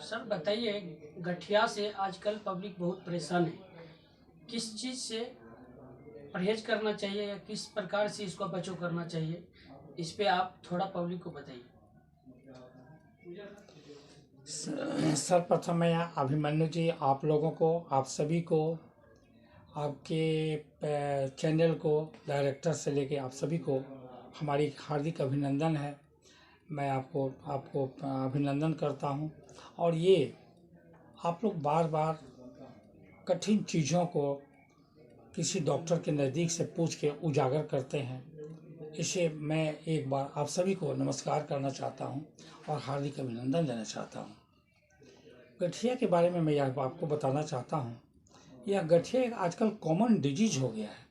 Sir बताइए, गठिया से आजकल पब्लिक बहुत परेशान है। किस चीज़ से परहेज करना चाहिए या किस प्रकार से इसको बचाव करना चाहिए, इस पे आप थोड़ा पब्लिक को बताइए। सर्वप्रथम मैं अभिमन्यु जी, आप लोगों को, आप सभी को, आपके चैनल को, डायरेक्टर से लेके आप सभी को हमारी हार्दिक अभिनंदन है। मैं आपको आपको अभिनंदन करता हूं। और ये आप लोग बार बार कठिन चीज़ों को किसी डॉक्टर के नज़दीक से पूछ के उजागर करते हैं, इसे मैं एक बार आप सभी को नमस्कार करना चाहता हूं और हार्दिक अभिनंदन देना चाहता हूं। गठिया के बारे में मैं यह आपको बताना चाहता हूं, यह गठिया एक आजकल कॉमन डिजीज हो गया है।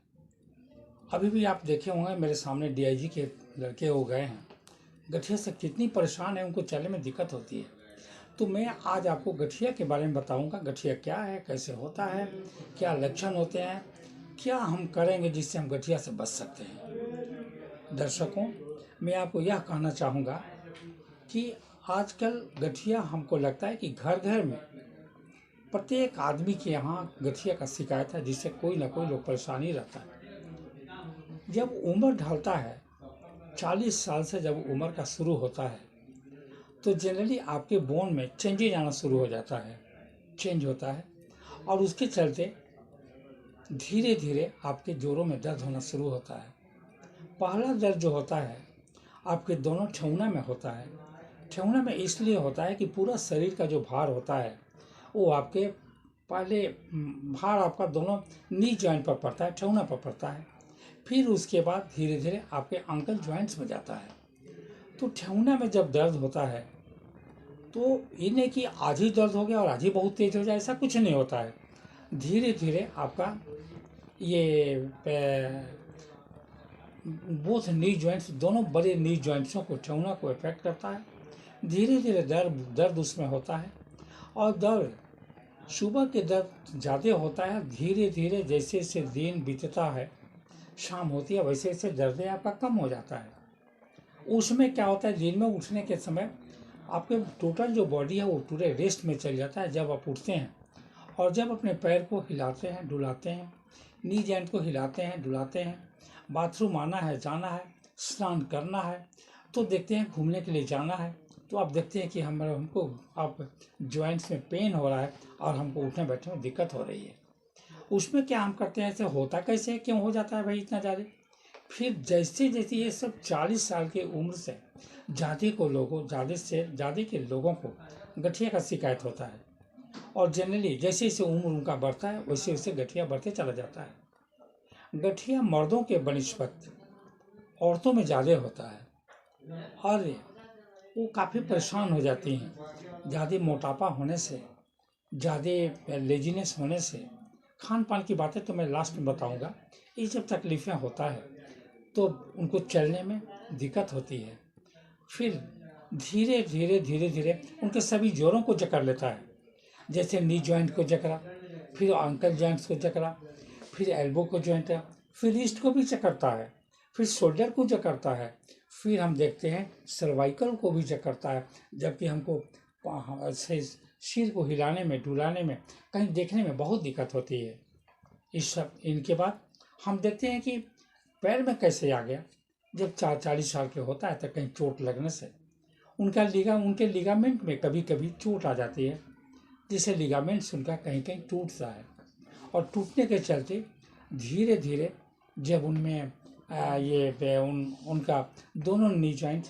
अभी भी आप देखे होंगे, मेरे सामने डीआईजी के लड़के हो गए हैं, गठिया से कितनी परेशान है, उनको चलने में दिक्कत होती है। तो मैं आज आपको गठिया के बारे में बताऊंगा, गठिया क्या है, कैसे होता है, क्या लक्षण होते हैं, क्या हम करेंगे जिससे हम गठिया से बच सकते हैं। दर्शकों, मैं आपको यह कहना चाहूँगा कि आजकल गठिया हमको लगता है कि घर घर में प्रत्येक आदमी के यहाँ गठिया का शिकायत है, जिससे कोई ना कोई लोग परेशानी रहता है। जब उम्र ढलता है, 40 साल से जब उम्र का शुरू होता है, तो जनरली आपके बोन में चेंजेज आना शुरू हो जाता है, चेंज होता है, और उसके चलते धीरे धीरे आपके जोड़ों में दर्द होना शुरू होता है। पहला दर्द जो होता है आपके दोनों ठेहुना में होता है। ठेहुना में इसलिए होता है कि पूरा शरीर का जो भार होता है वो आपके पहले भार आपका दोनों नी जॉइंट पर पड़ता है, ठेहुना पर पड़ता है। फिर उसके बाद धीरे धीरे आपके अंकल जॉइंट्स में जाता है। तो ठेहुना में जब दर्द होता है तो ये नहीं कि आज ही दर्द हो गया और आज ही बहुत तेज हो जाए, ऐसा कुछ नहीं होता है। धीरे धीरे आपका ये बोथ नी जॉइंट्स, दोनों बड़े नी जॉइंट्सों को, ठेहुना को इफेक्ट करता है। धीरे धीरे दर्द उसमें होता है, और दर्द सुबह के दर्द ज़्यादा होता है। धीरे धीरे जैसे जैसे दिन बीतता है, शाम होती है, वैसे वैसे दर्द आपका कम हो जाता है। उसमें क्या होता है, दिन में उठने के समय आपके टोटल जो बॉडी है वो पूरे रेस्ट में चल जाता है जब आप उठते हैं। और जब अपने पैर को हिलाते हैं, डुलाते हैं, नी जॉइंट को हिलाते हैं, डुलाते हैं, बाथरूम आना है, जाना है, स्नान करना है, तो देखते हैं घूमने के लिए जाना है, तो आप देखते हैं कि हमको आप जॉइंट्स में पेन हो रहा है और हमको उठने बैठने में दिक्कत हो रही है। उसमें क्या हम करते हैं, ऐसे होता कैसे है, क्यों हो जाता है भाई इतना ज़्यादा। फिर जैसे जैसे ये सब 40 साल की उम्र से ज़्यादा के लोगों को गठिया का शिकायत होता है। और जनरली जैसे जैसे उम्र उनका बढ़ता है वैसे वैसे गठिया बढ़ते चला जाता है। गठिया मर्दों के बनिस्पत औरतों में ज़्यादा होता है, और वो काफ़ी परेशान हो जाती हैं ज़्यादा मोटापा होने से, ज़्यादा लेजीनेस होने से। खान पान की बातें तो मैं लास्ट में बताऊंगा। ये जब तकलीफ़ें होता है तो उनको चलने में दिक्कत होती है। फिर धीरे धीरे धीरे धीरे उनके सभी जोड़ों को जकड़ लेता है, जैसे नी जॉइंट को जकड़ा, फिर अंकल जॉइंट्स को जकड़ा, फिर एल्बो को जॉइंट, फिर रिस्ट को भी जकड़ता है, फिर शोल्डर को जकड़ता है, फिर हम देखते हैं सर्वाइकल को भी जकड़ता है। जबकि हमको सिर को हिलाने में, डुलाने में, कहीं देखने में बहुत दिक्कत होती है। इनके बाद हम देखते हैं कि पैर में कैसे आ गया। जब 40 साल के होता है तो कहीं चोट लगने से उनके लिगामेंट में कभी कभी चोट आ जाती है, जिससे लिगामेंट्स उनका कहीं कहीं टूटता है। और टूटने के चलते धीरे धीरे जब उनमें उनका दोनों नी जॉइंट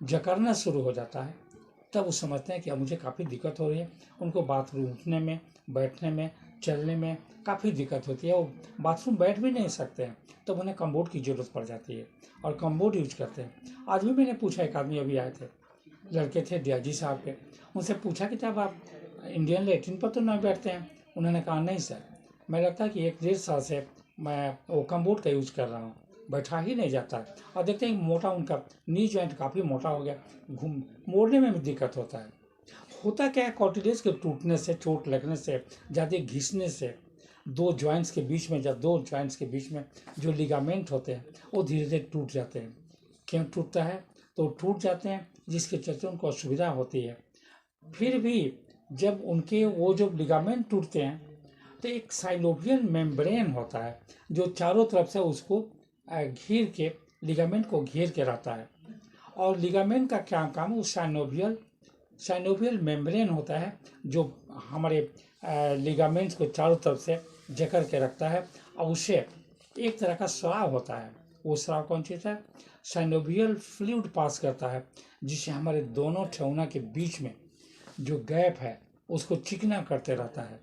जकड़ना शुरू हो जाता है, तब वो समझते हैं कि अब मुझे काफ़ी दिक्कत हो रही है। उनको बाथरूम उठने में, बैठने में, चलने में काफ़ी दिक्कत होती है। वो बाथरूम बैठ भी नहीं सकते हैं, तब उन्हें कम्बोर्ड की ज़रूरत पड़ जाती है, और कम्बोर्ड यूज करते हैं। आज भी मैंने पूछा, एक आदमी अभी आए थे, लड़के थे डीआईजी साहब के, उनसे पूछा कि तब आप इंडियन लेट्रिन पर तो ना बैठते हैं? उन्होंने कहा नहीं सर, मैं लगता है कि 1-1.5 साल से मैं वो कम्बोर्ड का यूज कर रहा हूँ, बैठा ही नहीं जाता है। और देखते हैं मोटा उनका नी जॉइंट काफ़ी मोटा हो गया, घूम मोड़ने में भी दिक्कत होता है। होता क्या है, कार्टिलेज के टूटने से, चोट लगने से, ज़्यादा घिसने से दो जॉइंट्स के बीच में जो लिगामेंट होते हैं वो धीरे धीरे टूट जाते हैं। क्यों टूटता है, तो टूट जाते हैं जिसके चलते उनको असुविधा होती है। फिर भी जब उनके वो जो लिगामेंट टूटते हैं तो एक साइनोवियल मेम्ब्रेन होता है जो चारों तरफ से उसको घेर के, लिगामेंट को घेर के रहता है। और लिगामेंट का क्या काम है, उस साइनोवियल मेम्ब्रेन होता है जो हमारे लिगामेंट्स को चारों तरफ से जकड़ के रखता है। और उससे एक तरह का स्राव होता है। वो स्राव कौन चीज़ है, साइनोवियल फ्लूइड पास करता है, जिससे हमारे दोनों ठेहुना के बीच में जो गैप है उसको चिकना करते रहता है।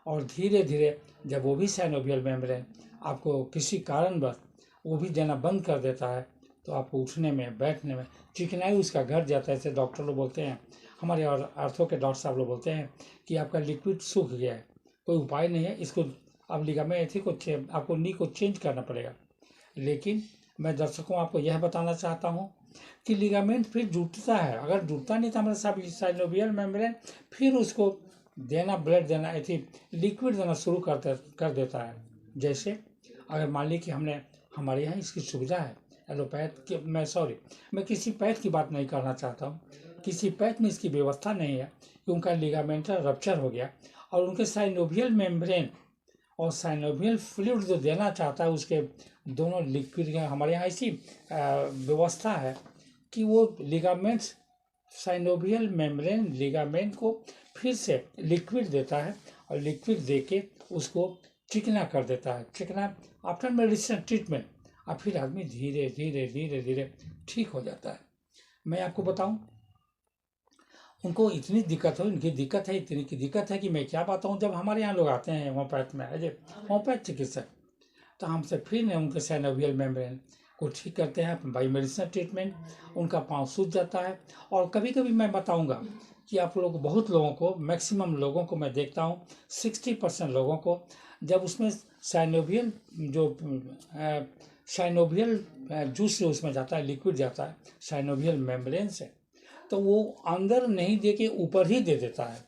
और धीरे धीरे जब वो भी साइनोवियल मेम्ब्रेन आपको किसी कारणवश वो भी देना बंद कर देता है तो आपको उठने में, बैठने में चिकनाई उसका घट जाता है। ऐसे डॉक्टर लोग बोलते हैं, हमारे और आर्थो के डॉक्टर साहब लोग बोलते हैं कि आपका लिक्विड सूख गया है, कोई उपाय नहीं है, इसको अब लिगामेंट को आपको नी को चेंज करना पड़ेगा। लेकिन मैं दर्शकों आपको यह बताना चाहता हूँ कि लिगामेंट फिर जुड़ता है। अगर जुड़ता नहीं तो हमारे साइनोवियल मेम्ब्रेन फिर उसको देना, ब्लड देना, ऐसी लिक्विड देना शुरू कर देता है। जैसे अगर मान ली कि हमारे यहाँ इसकी सुविधा है एलोपैथ की, मैं किसी पैथ की बात नहीं करना चाहता हूँ, किसी पैथ में इसकी व्यवस्था नहीं है कि उनका लिगामेंटल रप्चर हो गया और उनके साइनोवियल मेम्ब्रेन और साइनोवियल फ्लूइड जो देना चाहता है उसके दोनों लिक्विड, हमारे यहाँ ऐसी व्यवस्था है कि वो लिगामेंट्स, साइनोवियल मेम्ब्रेन लिगामेंट को फिर से लिक्विड देता है और लिक्विड देके उसको चिकना कर देता है। चिकना आफ्टर मेडिसिन ट्रीटमेंट, और फिर आदमी धीरे धीरे धीरे धीरे ठीक हो जाता है। मैं आपको बताऊं, उनको इतनी दिक्कत हो, इनकी दिक्कत है, इतनी की दिक्कत है कि मैं क्या बताऊं। जब हमारे यहाँ लोग आते हैं होम्योपैथ में, एज ए होम्योपैथ चिकित्सक, तो हमसे फिर उनके साइनोवियल मेम्ब्रेन को ठीक करते हैं बाई मेडिसिन ट्रीटमेंट, उनका पाँव सूज जाता है। और कभी कभी मैं बताऊंगा कि आप लोग, बहुत लोगों को, मैक्सिमम लोगों को मैं देखता हूँ, 60% लोगों को जब उसमें साइनोवियल जूस से उसमें जाता है, लिक्विड जाता है साइनोवियल मेम्ब्रेन से, तो वो अंदर नहीं दे के ऊपर ही दे देता है।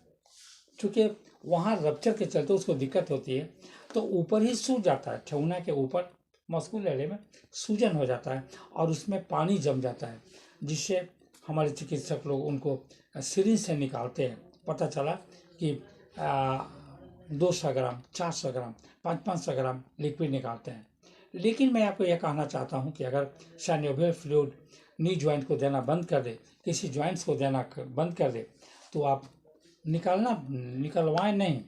क्योंकि वहाँ रप्चर के चलते उसको दिक्कत होती है, तो ऊपर ही सूज जाता है, ठेहुना के ऊपर मस्कुलर एरिया में सूजन हो जाता है और उसमें पानी जम जाता है, जिससे हमारे चिकित्सक लोग उनको सिरिंज से निकालते हैं। पता चला कि 200 ग्राम, 400 ग्राम, 500 ग्राम लिक्विड निकालते हैं। लेकिन मैं आपको यह कहना चाहता हूँ कि अगर साइनोवियल फ्लूइड नी ज्वाइंट को देना बंद कर दे, किसी ज्वाइंट्स को देना बंद कर दे, तो आप निकलवाएं नहीं,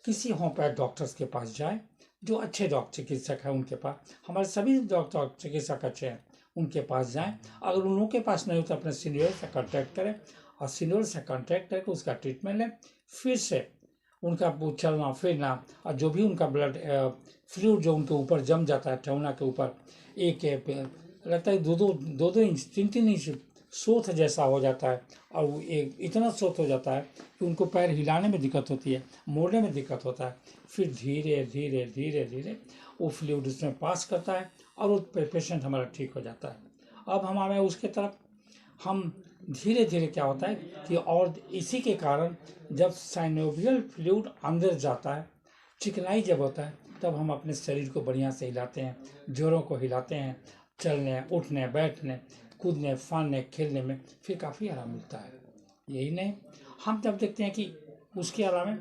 किसी होम्योपैथ डॉक्टर्स के पास जाए जो अच्छे डॉक्टर चिकित्सक हैं उनके पास। हमारे सभी डॉक्टर चिकित्सक अच्छे हैं, उनके पास जाएं। अगर उन लोगों के पास नहीं हो तो अपने सीनियर से कांटेक्ट करें और सीनियर से कांटेक्ट करके उसका ट्रीटमेंट लें। फिर से उनका चलना फिरना और जो भी उनका ब्लड फ्लूइड जो उनके ऊपर जम जाता है, ठेहुना के ऊपर एक लगता है 2-2 इंच, 3-3 इंच सोथ जैसा हो जाता है। और वो एक इतना सोथ हो जाता है कि उनको पैर हिलाने में दिक्कत होती है, मोड़ने में दिक्कत होता है। फिर धीरे धीरे धीरे धीरे वो फ्लूइड उसमें पास करता है और वो पेशेंट हमारा ठीक हो जाता है। अब हम आए उसके तरफ, हम धीरे धीरे क्या होता है कि, और इसी के कारण जब साइनोवियल फ्लूइड अंदर जाता है, चिकनाई जब होता है, तब हम अपने शरीर को बढ़िया से हिलाते हैं, जोरों को हिलाते हैं, चलने, उठने, बैठने, कूदने, फानने, खेलने में फिर काफ़ी आराम मिलता है। यही नहीं, हम जब देखते हैं कि उसके अलावा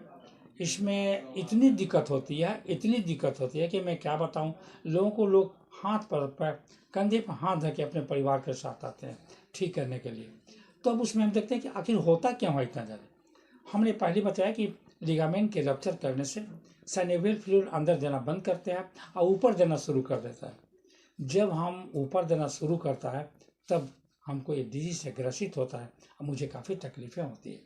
इसमें इतनी दिक्कत होती है कि मैं क्या बताऊं। लोग हाथ पर कंधे पर हाथ धर के अपने परिवार के साथ आते हैं ठीक करने के लिए। तो अब उसमें हम देखते हैं कि आखिर होता क्यों है इतना ज़्यादा। हमने पहले बताया कि लिगामेंट के रप्चर करने से साइनोवियल फ्लूइड अंदर देना बंद करते हैं और ऊपर देना शुरू कर देता है। जब हम ऊपर देना शुरू करता है तब हमको ये डिजीज से ग्रसित होता है और मुझे काफ़ी तकलीफ़ें होती है।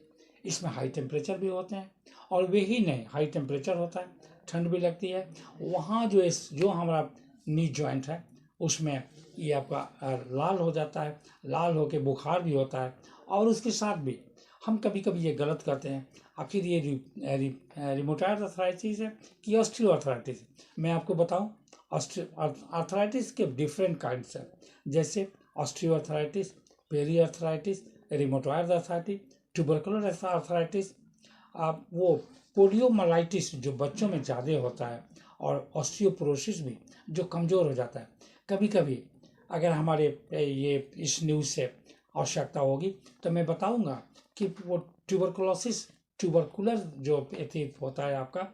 इसमें हाई टेम्परेचर भी होते हैं, और वे ही नहीं, हाई टेम्परेचर होता है, ठंड भी लगती है। वहाँ जो हमारा नी जॉइंट है उसमें ये आपका लाल हो जाता है, लाल होके बुखार भी होता है। और उसके साथ भी हम कभी कभी ये गलत करते हैं, आखिर ये रिमोटॉयड अर्थराइटिस है कि ऑस्टियो अर्थराइटिस है। मैं आपको बताऊं, अर्थराइटिस के डिफरेंट काइंड्स हैं, जैसे osteo arthritis, peri arthritis, rheumatoid arthritis, tubercular arthritis, वो पोलियोमाइलाइटिस जो बच्चों में ज़्यादा होता है, और ऑस्टियोपोरोसिस भी जो कमज़ोर हो जाता है। कभी कभी अगर हमारे ये इस न्यूज़ से आवश्यकता होगी तो मैं बताऊंगा कि वो ट्यूबरकुलोसिस ट्यूबरकुलर जो होता है आपका,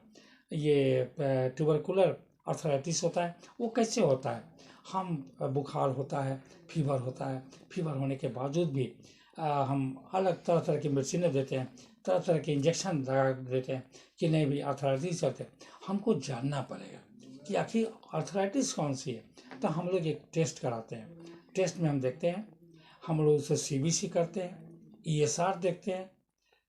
ये ट्यूबरकुलर अर्थराइटिस होता है, वो कैसे होता है? हम बुखार होता है, फीवर होता है, फीवर होने के बावजूद भी हम अलग तरह तरह की मेडिसिनें देते हैं, तरह तरह के इंजेक्शन लगा देते हैं कि नहीं भी अर्थराइटिस होते हैं। हमको जानना पड़ेगा कि आखिर अर्थराइटिस कौन सी है। तो हम लोग एक टेस्ट कराते हैं, टेस्ट में हम देखते हैं, हम लोग उसे सीबीसी करते हैं, ईएसआर देखते हैं,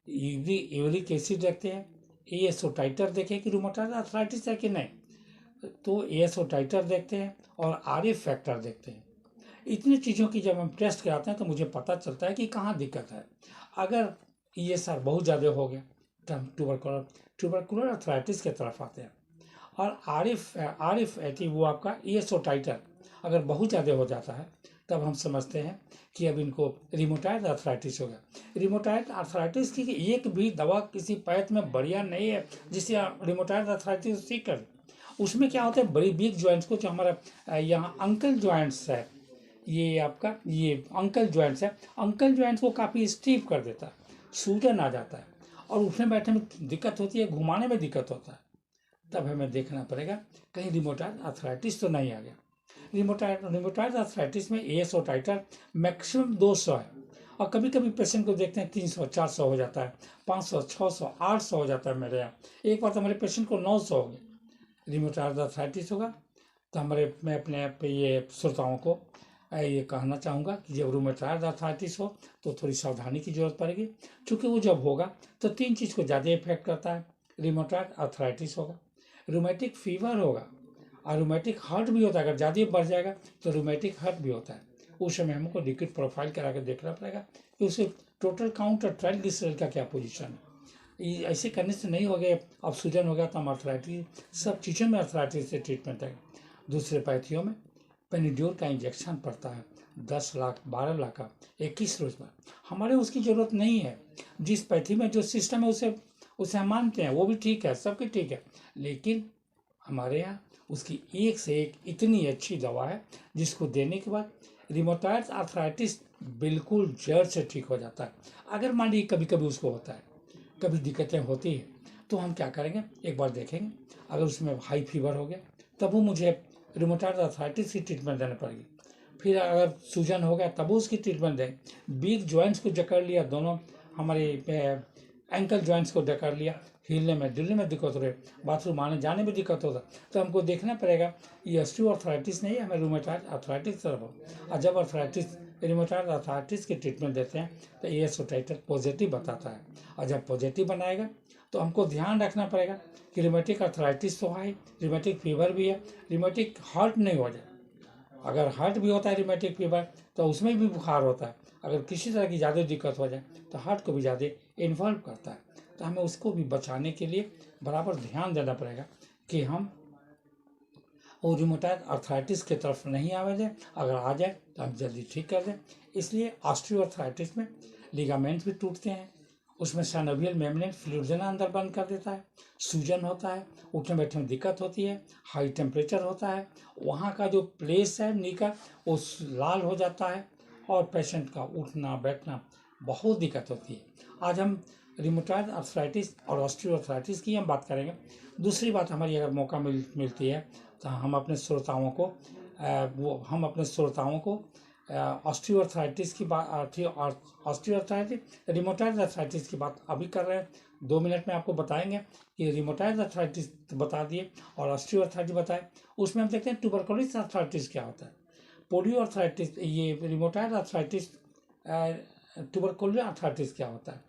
यूरिक एसिड देखते हैं, एएसओ टाइटर देखें कि रूमेटॉइड अर्थराइटिस है कि नहीं, तो एएसओ टाइटर देखते हैं और आरएफ फैक्टर देखते हैं। इतनी चीज़ों की जब हम टेस्ट कराते हैं तो मुझे पता चलता है कि कहाँ दिक्कत है। अगर ईएसआर बहुत ज़्यादा हो गया तो हम ट्यूबरकुलर अर्थराइटिस की तरफ आते हैं। और आरएफ वो आपका ईएसओ टाइटर अगर बहुत ज़्यादा हो जाता है तब हम समझते हैं कि अब इनको रिमोटाइड अर्थराइटिस हो गया। रिमोटाइड अर्थराइटिस की एक भी दवा किसी पैथ में बढ़िया नहीं है जिससे रिमोटाइड अर्थराइटिस ठीक कर। उसमें क्या होता है, बड़ी बिग जॉइंट्स को, जो हमारा यहाँ अंकल जॉइंट्स है, ये आपका ये अंकल जॉइंट्स है, अंकल जॉइंट्स को काफ़ी स्टीफ कर देता है, सूजन आ जाता है और उठने बैठने में दिक्कत होती है, घुमाने में दिक्कत होता है। तब हमें देखना पड़ेगा कहीं रिमोटाइड अर्थराइटिस तो नहीं आ गया। रिमोटाइड अर्थराइटिस में एएसओ टाइटर मैक्सिमम 200 है और कभी कभी पेशेंट को देखते हैं 300 400 हो जाता है, 500 600 800 हो जाता है। मेरे यहाँ एक बार तो हमारे पेशेंट को 900 हो गया। रिमोटाइड अर्थराइटिस होगा तो मैं अपने ये श्रोताओं को ये कहना चाहूँगा कि जब रूमेटॉइड अर्थराइटिस हो तो थोड़ी सावधानी की जरूरत पड़ेगी, क्योंकि वो जब होगा तो 3 चीज़ को ज़्यादा इफेक्ट करता है। रिमोटॉइड अर्थराइटिस होगा, रूमेटिक फीवर होगा और रूमेटिक हार्ट भी होता है। अगर ज़्यादा बढ़ जाएगा तो रूमेटिक हार्ट भी होता है। उस समय हमको लिक्विड प्रोफाइल करा के देखना पड़ेगा कि उसे टोटल काउंट और ट्राइग्लिसराइड का क्या पोजीशन है। ऐसे करने से नहीं हो गया, अब सूजन हो गया तो हम अर्थराइटिस, सब चीज़ों में अर्थराइटिस से ट्रीटमेंट है। दूसरे पैथियों में पेनिड्योर का इंजेक्शन पड़ता है 10 लाख 12 लाख का 21 रोज में। हमारे उसकी ज़रूरत नहीं है। जिस पैथी में जो सिस्टम है उसे हम मानते हैं, वो भी ठीक है, सबके ठीक है, लेकिन हमारे यहाँ उसकी एक से एक इतनी अच्छी दवा है जिसको देने के बाद रिमोटॉइड अर्थराइटिस बिल्कुल जड़ से ठीक हो जाता है। अगर मान लीजिए कभी कभी उसको होता है, कभी दिक्कतें होती है, तो हम क्या करेंगे, एक बार देखेंगे। अगर उसमें हाई फीवर हो गया तब वो मुझे रिमोटॉइड अर्थराइटिस की ट्रीटमेंट देनी पड़ेगी। फिर अगर सूजन हो गया तब उसकी ट्रीटमेंट दें। बिग जॉइंट्स को जकड़ लिया, दोनों हमारे एंकल जॉइंट्स को जकड़ लिया, हिलने में डुलने में दिक्कत हो रही, बाथरूम आने जाने में दिक्कत होता, तो हमको देखना पड़ेगा ये ऑस्टियोआर्थराइटिस नहीं है, हमें रूमेटॉइड अर्थराइटिस तरफ हो। और जब अर्थराइटिस रिमोटॉइड अर्थराइटिस की ट्रीटमेंट देते हैं तो एएसओ टाइटर पॉजिटिव बताता है। और जब पॉजिटिव बनाएगा तो हमको ध्यान रखना पड़ेगा कि रिमेटिक अर्थराइटिस तो है, रिमेटिक फीवर भी है, रिमेटिक हार्ट नहीं हो जाए। अगर हार्ट भी होता है रिमेटिक फीवर तो उसमें भी बुखार होता है। अगर किसी तरह की ज़्यादा दिक्कत हो जाए तो हार्ट को भी ज़्यादा इन्वॉल्व करता है। तो हमें उसको भी बचाने के लिए बराबर ध्यान देना पड़ेगा कि हम वो रिमोटॉइड अर्थराइटिस की तरफ नहीं आवे दें। अगर आ जाए तो हम जल्दी ठीक कर दें। इसलिए ऑस्टियोआर्थराइटिस में लिगामेंट भी टूटते हैं, उसमें साइनोवियल मेम्ब्रेन फ्लूइड देना अंदर बंद कर देता है, सूजन होता है, उठने बैठने में दिक्कत होती है, हाई टेम्परेचर होता है, वहाँ का जो प्लेस है नी का वो लाल हो जाता है और पेशेंट का उठना बैठना बहुत दिक्कत होती है। आज हम रिमोटॉइड अर्थराइटिस और ऑस्टियोआर्थराइटिस की हम बात करेंगे। दूसरी बात हमारी अगर मौका मिलती है तो हम अपने श्रोताओं को ऑस्टियोआर्थराइटिस की बात, ऑस्टियोआर्थराइटिस रिमोटॉइड अर्थराइटिस की बात अभी कर रहे हैं। 2 मिनट में आपको बताएंगे कि रिमोटॉइड अर्थराइटिस बता दिए और ऑस्टियोआर्थराइटिस बताए। उसमें हम देखते हैं ट्यूबरकुलोसिस अर्थराइटिस क्या होता है, पोलियो अर्थराइटिस, ये रिमोटॉइड अर्थराइटिस, ट्यूबरकुलर अर्थराइटिस क्या होता है,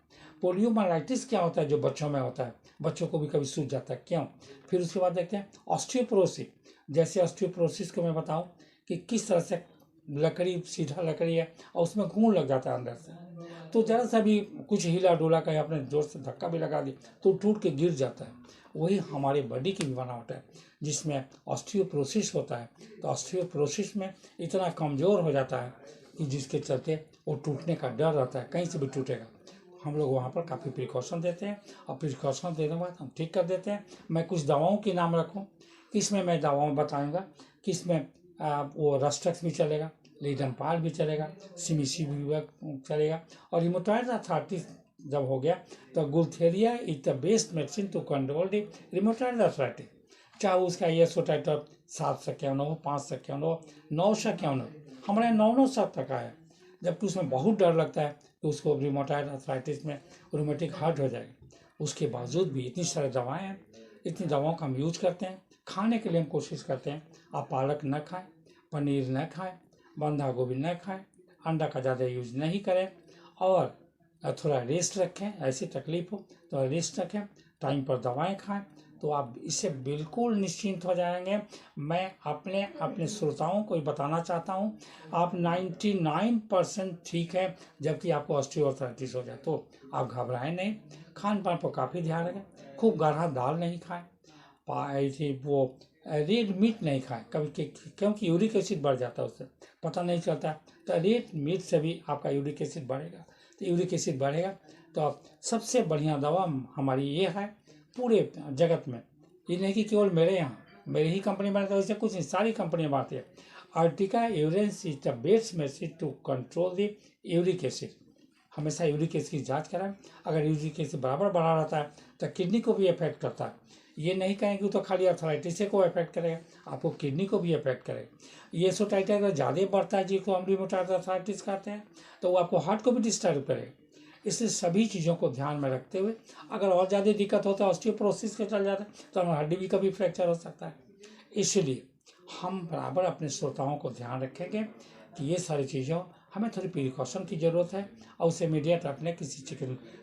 पोलियोमाइलाइटिस क्या होता है जो बच्चों में होता है, बच्चों को भी कभी सूज जाता है, क्यों। फिर उसके बाद देखते हैं ऑस्टियोपोरोसिस। जैसे ऑस्टियोपोरोसिस को मैं बताऊं कि किस तरह से लकड़ी सीधा लकड़ी है और उसमें घून लग जाता है अंदर से, तो ज़रा सा भी कुछ हिला डोला कहीं आपने जोर से धक्का भी लगा दिया तो टूट के गिर जाता है। वही हमारे बॉडी की भी बनावट है जिसमें ऑस्टियोपोरोसिस होता है। तो ऑस्टियोपोरोसिस में इतना कमज़ोर हो जाता है कि जिसके चलते वो टूटने का डर रहता है, कहीं से भी टूटेगा। हम लोग वहाँ पर काफ़ी प्रिकॉशन देते हैं और प्रिकॉशन देने के बाद हम ठीक कर देते हैं। मैं कुछ दवाओं के नाम रखूँ, किसमें मैं दवाओं बताऊँगा, किसमें वो रस्टक्स भी चलेगा, लीडनपाल भी चलेगा, सिमिसी भी चलेगा और रिमोटॉइड अर्थराइटिस जब हो गया तो Gaultheria is the best medicine to control the rheumatoid arthritis. चाहे उसका ISO टाइटल 7 से क्यों ना हो, 5 से क्यों ना हो, 9 से क्यों ना हो, हमारे 9 साल तक आया। जबकि उसमें बहुत डर लगता है कि उसको रिमोटॉइड आर्थराइटिस में रूमेटिक हार्ट हो जाएगा। उसके बावजूद भी इतनी सारी दवाएं हैं, इतनी दवाओं का हम यूज करते हैं। खाने के लिए हम कोशिश करते हैं आप पालक न खाएं, पनीर न खाएं, बंधा गोभी न खाएं, अंडा का ज़्यादा यूज नहीं करें और थोड़ा रेस्ट रखें। ऐसी तकलीफ हो तो रेस्ट रखें, टाइम पर दवाएं खाएं, तो आप इससे बिल्कुल निश्चिंत हो जाएंगे। मैं अपने अपने श्रोताओं को बताना चाहता हूं, आप 99% ठीक है, जबकि आपको ऑस्टियोआर्थराइटिस हो जाए तो आप घबराएं नहीं। खान पान पर काफ़ी ध्यान रखें, खूब गाढ़ा दाल नहीं खाएं, वो रेड मीट नहीं खाएं कभी, क्योंकि यूरिक एसिड बढ़ जाता है, उससे पता नहीं चलता। तो रेड मीट से भी आपका यूरिक एसिड बढ़ेगा, तो यूरिक एसिड बढ़ेगा तो सबसे बढ़िया दवा हमारी ये है पूरे जगत में। ये नहीं कि केवल मेरे यहाँ मेरी ही कंपनी बनाती है, वैसे कुछ नहीं, सारी कंपनियाँ बनाती है। Urtica urens is the best medicine to control the uric acid. हमेशा यूरिक एसिड की जांच कराएं। अगर यूरिक एसिड बराबर बढ़ा रहता है तो किडनी को भी इफेक्ट करता है। ये नहीं कहेंगे तो खाली आर्थराइटिस को इफेक्ट करेगा, आपको किडनी को भी इफेक्ट करेगा। ये टाइटस अगर ज़्यादा बढ़ता है जिसको हम रिमोटॉइड आर्थराइटिस कहते हैं, तो वो आपको हार्ट को भी डिस्टर्ब करेगा। इसलिए सभी चीज़ों को ध्यान में रखते हुए अगर और ज़्यादा दिक्कत होता है, ऑस्टियोपोरोसिस के चल जाता है, तो हमारी हड्डी भी कभी फ्रैक्चर हो सकता है। इसलिए हम बराबर अपने श्रोताओं को ध्यान रखेंगे कि ये सारी चीज़ों हमें थोड़ी प्रिकॉशन की ज़रूरत है और उसे इमीडिएट अपने किसी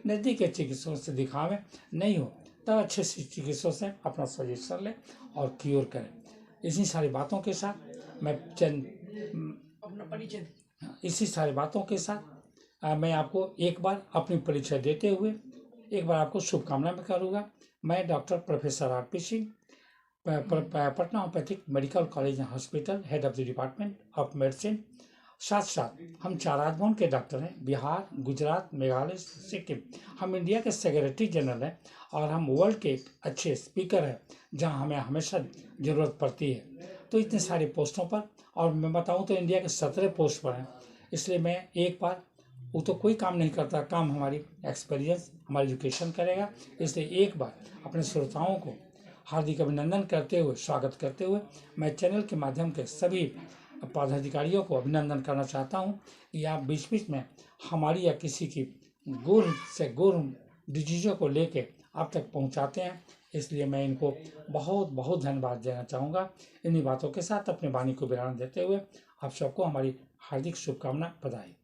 नज़दीक के चिकित्सकों से दिखावें। नहीं हो तो अच्छे से चिकित्सकों से अपना सजेशन लें और क्योर करें। इसी सारी बातों के साथ मैं अपना परिचय इसी सारी बातों के साथ मैं आपको एक बार अपनी परिचय देते हुए एक बार आपको शुभकामना में करूँगा। मैं doctor professor RP Singh, Patna homeopathic medical college and hospital, head of the department of medicine. साथ साथ हम 4 राजभवन के डॉक्टर हैं, बिहार, गुजरात, मेघालय, सिक्किम। हम इंडिया के सेक्रेटरी जनरल हैं और हम वर्ल्ड के अच्छे स्पीकर हैं जहां हमें हमेशा ज़रूरत पड़ती है। तो इतने सारे पोस्टों पर, और मैं बताऊं तो इंडिया के 17 पोस्ट पर हैं। इसलिए मैं एक बार वो तो कोई काम नहीं करता, काम हमारी एक्सपीरियंस, हमारी एजुकेशन करेगा। इसलिए एक बार अपने श्रोताओं को हार्दिक अभिनंदन करते हुए, स्वागत करते हुए, मैं चैनल के माध्यम से सभी पदाधिकारियों को अभिनंदन करना चाहता हूं कि आप बीच बीच में हमारी या किसी की गुण से गुण डिजीज़ों को लेके आप तक पहुंचाते हैं। इसलिए मैं इनको बहुत बहुत धन्यवाद देना चाहूँगा। इन्हीं बातों के साथ अपने वाणी को विराम देते हुए आप सबको हमारी हार्दिक शुभकामना, बधाई।